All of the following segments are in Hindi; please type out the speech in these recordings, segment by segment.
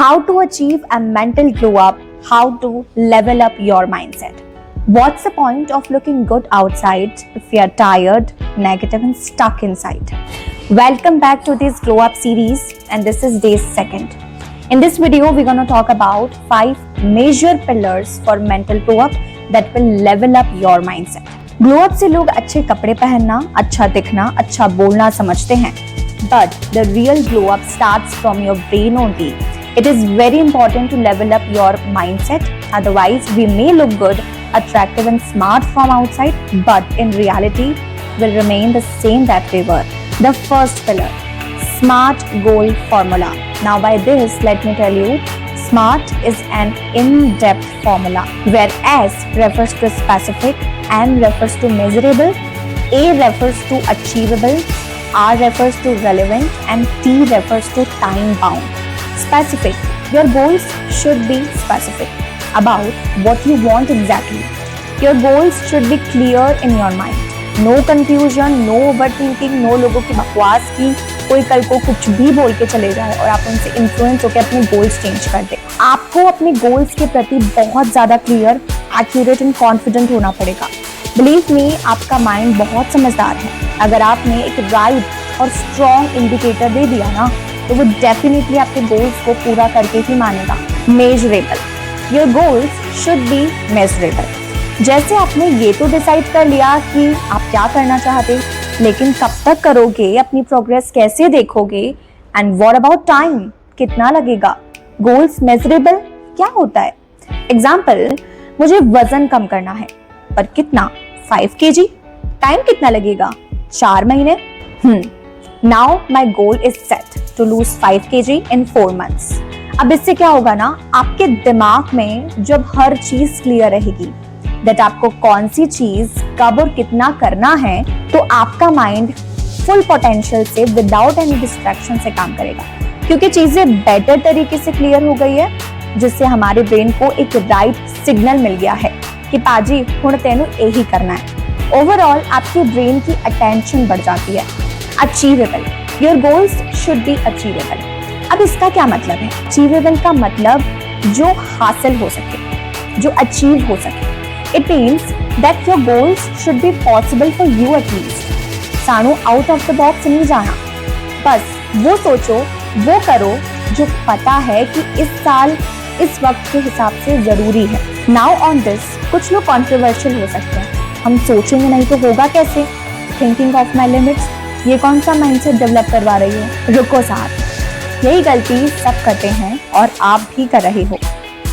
how to achieve a mental glow up, how to level up your mindset. What's the point of looking good outside if you are tired, negative and stuck inside? Welcome back to this glow up series, and this is day 2nd. In this video, we're going to talk about 5 major pillars for mental glow up that will level up your mindset. Glow up से लोग अच्छे कपड़े पहनना, अच्छा दिखना, अच्छा बोलना समझते हैं, but the real glow up starts from your brain only. It is very important to level up your mindset. Otherwise, we may look good, attractive and smart from outside, but in reality, will remain the same that we were. The first pillar, SMART goal formula. Now by this, let me tell you, SMART is an in-depth formula where S refers to specific, M refers to measurable, A refers to achievable, R refers to relevant and T refers to time bound. Specific. Your goals should be specific about what you want exactly. Your goals should be clear in your mind. No confusion, no overthinking, no लोगों की बकवास की कोई कल को कुछ भी बोल के चले जाए और आप उनसे इन्फ्लुएंस होकर अपने गोल्स चेंज कर दे। आपको अपने गोल्स के प्रति बहुत ज्यादा क्लियर, एक्यूरेट एंड कॉन्फिडेंट होना पड़ेगा। बिलीव मी, आपका माइंड बहुत समझदार है। अगर आपने एक राइट और स्ट्रॉन्ग इंडिकेटर दे दिया ना, तो वो डेफिनेटली आपके गोल्स को पूरा करके ही मानेगा। Measurable. Your goals should B measurable. जैसे आपने ये तो डिसाइड कर लिया कि आप क्या करना चाहते, लेकिन कब तक करोगे, अपनी प्रोग्रेस कैसे देखोगे, एंड व्हाट अबाउट टाइम, कितना लगेगा। गोल्स मेजरेबल क्या होता है? एग्जाम्पल, मुझे वजन कम करना है, पर कितना? 5 kg। टाइम कितना लगेगा? 4 महीने। Now my goal is set to lose 5 kg in 4 months। अब इससे क्या होगा ना, आपके दिमाग में जब हर चीज क्लियर रहेगी दैट आपको कौन सी चीज कब और कितना करना है, तो आपका माइंड फुल पोटेंशियल से विदाउट एनी डिस्ट्रैक्शन से काम करेगा, क्योंकि चीजें बेटर तरीके से क्लियर हो गई है, जिससे हमारे ब्रेन को एक राइट सिग्नल मिल गया है कि पाजी हुण तेनू यही करना है। ओवरऑल आपके ब्रेन की अटेंशन बढ़ जाती है। Achievable. Your goals should B achievable. अब इसका क्या मतलब है? अचीवेबल का मतलब जो हासिल हो सके, जो अचीव हो सके। It means that your goals should be possible for you at least. सानू आउट ऑफ द बॉक्स नहीं जाना, बस वो सोचो, वो करो जो पता है कि इस साल इस वक्त के हिसाब से जरूरी है। नाउ ऑन दिस, कुछ लोग कॉन्ट्रोवर्शियल हो सकते हैं। हम सोचेंगे नहीं तो होगा कैसे? थिंकिंग ऑफ माई लिमिट्स, ये कौन सा माइंडसेट डेवलप करवा रही हो? रुको साहब, यही गलती सब करते हैं और आप भी कर रहे हो।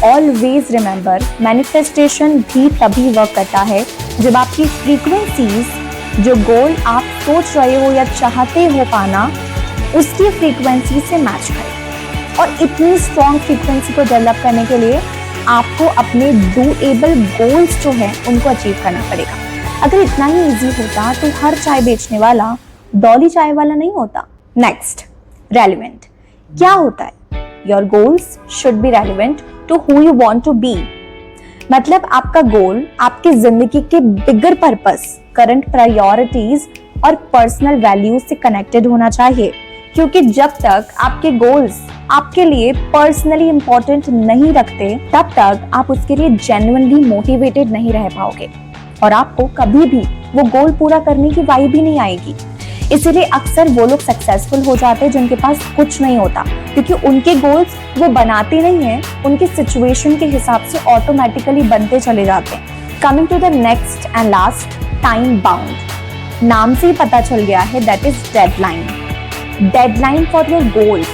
ऑलवेज रिमेंबर, मैनिफेस्टेशन भी तभी वर्क करता है जब आपकी फ्रीक्वेंसीज, जो गोल आप सोच रहे हो या चाहते हो पाना, उसकी फ्रीक्वेंसी से मैच करें। और इतनी स्ट्रॉन्ग फ्रीक्वेंसी को डेवलप करने के लिए आपको अपने डूएबल गोल्स जो है उनको अचीव करना पड़ेगा। अगर इतना ही इजी होता तो हर चाय बेचने वाला डॉली चाय वाला नहीं होता। Next, relevant. क्या होता है? Your goals should be relevant to who you want to be. मतलब आपका गोल आपकी जिंदगी के बिगर पर्पस, करंट प्रायोरिटीज और पर्सनल वैल्यूज से कनेक्टेड होना चाहिए, क्योंकि जब तक आपके गोल्स आपके लिए पर्सनली इंपॉर्टेंट नहीं रखते, तब तक आप उसके लिए जेन्युइनली मोटिवेटेड नहीं रह पाओगे और आपको कभी भी वो गोल पूरा करने की वाइब भी नहीं आएगी। इसीलिए अक्सर वो लोग सक्सेसफुल हो जाते हैं जिनके पास कुछ नहीं होता, क्योंकि उनके गोल्स वो बनाते नहीं हैं, उनकी सिचुएशन के हिसाब से ऑटोमेटिकली बनते चले जाते हैं। Coming to the next and last, time bound. नाम से ही पता चल गया है, that is deadline. Deadline for your goals.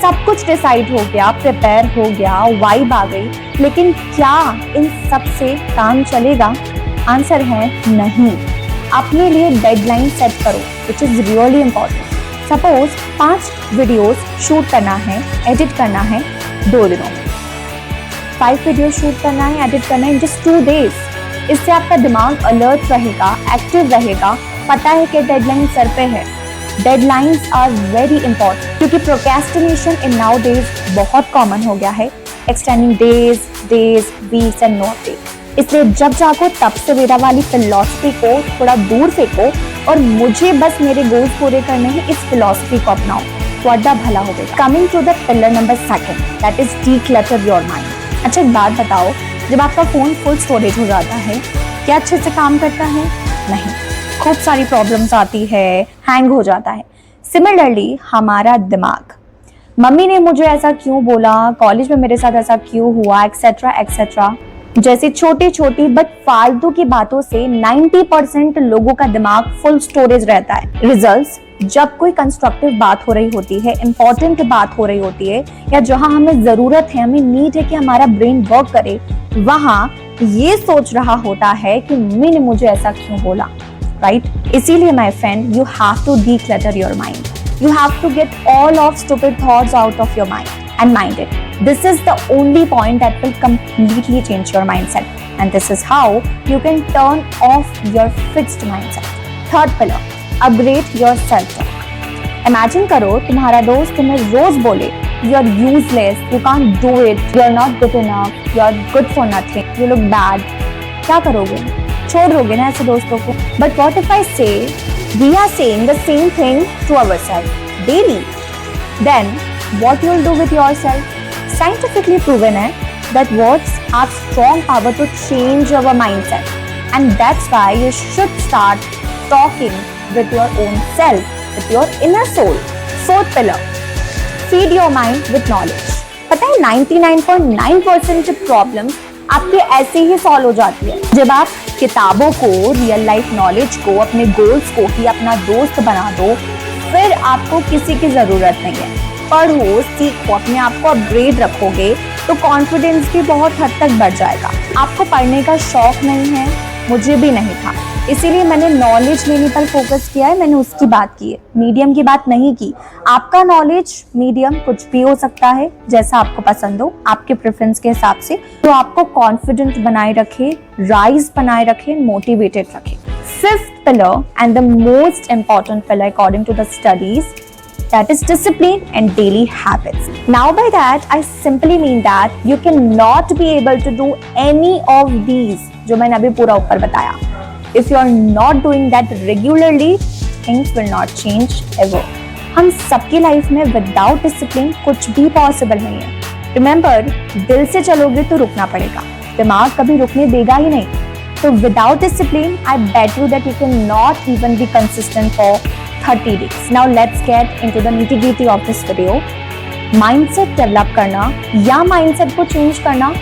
सब कुछ डिसाइड हो गया, प्रिपेयर हो गया, वाइब आ गई, लेकिन क्या इन सब से काम चलेगा? आंसर है नहीं। अपने लिए डेडलाइन सेट करो, which is really important. Suppose 5 videos shoot करना है, एडिट करना है 2 दिनों में। 5 वीडियो शूट करना है, एडिट करना है जस्ट 2 days। इससे आपका दिमाग अलर्ट रहेगा, एक्टिव रहेगा, पता है कि डेडलाइन सर पे है। डेडलाइंस आर वेरी इंपॉर्टेंट, क्योंकि प्रोक्रेस्टिनेशन इन नाउ डेज बहुत कॉमन हो गया है। Extending days, weeks and not day. इसलिए जब जागो तब सवेरा वाली फिलॉसफी को थोड़ा दूर फेंको और मुझे बस मेरे गोल्स पूरे करने हैं, इस फिलॉसफी को अपनाओ। ਤੁਹਾਡਾ ਭਲਾ ਹੋਵੇ। Coming to the pillar number 2, that is declutter your mind। अच्छा एक बात बताओ, जब आपका फोन फुल स्टोरेज हो जाता है क्या अच्छे से काम करता है? नहीं, खूब सारी प्रॉब्लम्स आती है, हैंग हो जाता है। सिमिलरली हमारा दिमाग, मम्मी ने मुझे ऐसा क्यों बोला, कॉलेज में मेरे साथ ऐसा क्यों हुआ, एक्सेट्रा एक्सेट्रा, जैसे छोटी छोटी बट फालतू की बातों से 90% लोगों का दिमाग फुल स्टोरेज रहता है। रिजल्ट्स, जब कोई कंस्ट्रक्टिव बात हो रही होती है, इंपॉर्टेंट बात हो रही होती है, या जहां हमें जरूरत है, हमें नीड है कि हमारा ब्रेन वर्क करे, वहां ये सोच रहा होता है कि मम्मी ने मुझे ऐसा क्यों बोला, राइट? इसीलिए my friend, you have to declutter your mind. You have to get all of stupid thoughts out of your mind and mind it. This is the only point that will completely change your mindset, and this is how you can turn off your fixed mindset. Third pillar, upgrade your self-talk. Imagine करो तुम्हारा दोस्त तुम्हें रोज बोले you are useless, you can't do it, you are not good enough, you are good for nothing, you look bad. क्या करोगे? छोड़ दोगे ना ऐसे दोस्तों को? But what if I say we are saying the same thing to ourselves daily? Then what you will do with yourself? Scientifically proven है that words have strong power to change our mindset, and that's why you should start talking with your own self, with your inner soul. Fourth pillar, feed your mind with knowledge. पता है 99.9% प्रॉब्लम्स आपके ऐसे ही सॉल्व हो जाती है जब आप किताबों को, रियल लाइफ नॉलेज को, अपने गोल्स को ही अपना दोस्त बना दो। फिर आपको किसी की जरूरत नहीं है। पढ़ो, सीखो, अपने आप को अपग्रेड रखोगे तो कॉन्फिडेंस भी बहुत हद तक बढ़ जाएगा। आपको पढ़ने का शौक नहीं है, मुझे भी नहीं था, इसीलिए मैंने नॉलेज लेने पर फोकस किया है, मैंने उसकी बात की है, मीडियम की बात नहीं की। आपका नॉलेज मीडियम कुछ भी हो सकता है, जैसा आपको पसंद हो, आपके प्रेफरेंस के हिसाब से, तो आपको कॉन्फिडेंट बनाए रखे, राइज बनाए रखे, मोटिवेटेड रखे। Fifth pillar and the most important pillar according to the studies, that is discipline and daily habits. Now by that I simply mean that you cannot be able to do any of these जो मैंने अभी पूरा ऊपर बताया। If you are not doing that regularly, things will not change ever. हम सबकी लाइफ में विदाउट डिसिप्लिन कुछ भी पॉसिबल नहीं है। रिमेंबर, दिल से चलोगे तो रुकना पड़ेगा, दिमाग कभी रुकने देगा ही नहीं। तो without discipline I bet you that you can not even be consistent for 30 days. Now let's get into the nitty-gritty of this video. Mindset develop करना या माइंडसेट को चेंज करना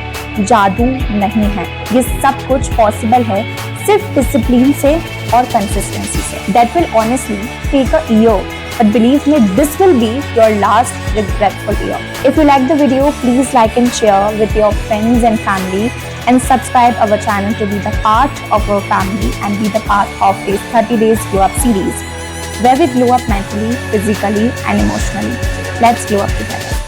जादू नहीं है, ये सब कुछ पॉसिबल है सिर्फ डिसिप्लिन से और कंसिस्टेंसी से। That will honestly take a year, but believe me, this will be your last regretful year. If you like the video, please like and share with your friends and family, and subscribe our channel to be the part of our family and be the part of this 30 days glow up series, where we glow up mentally, physically and emotionally. Let's glow up together.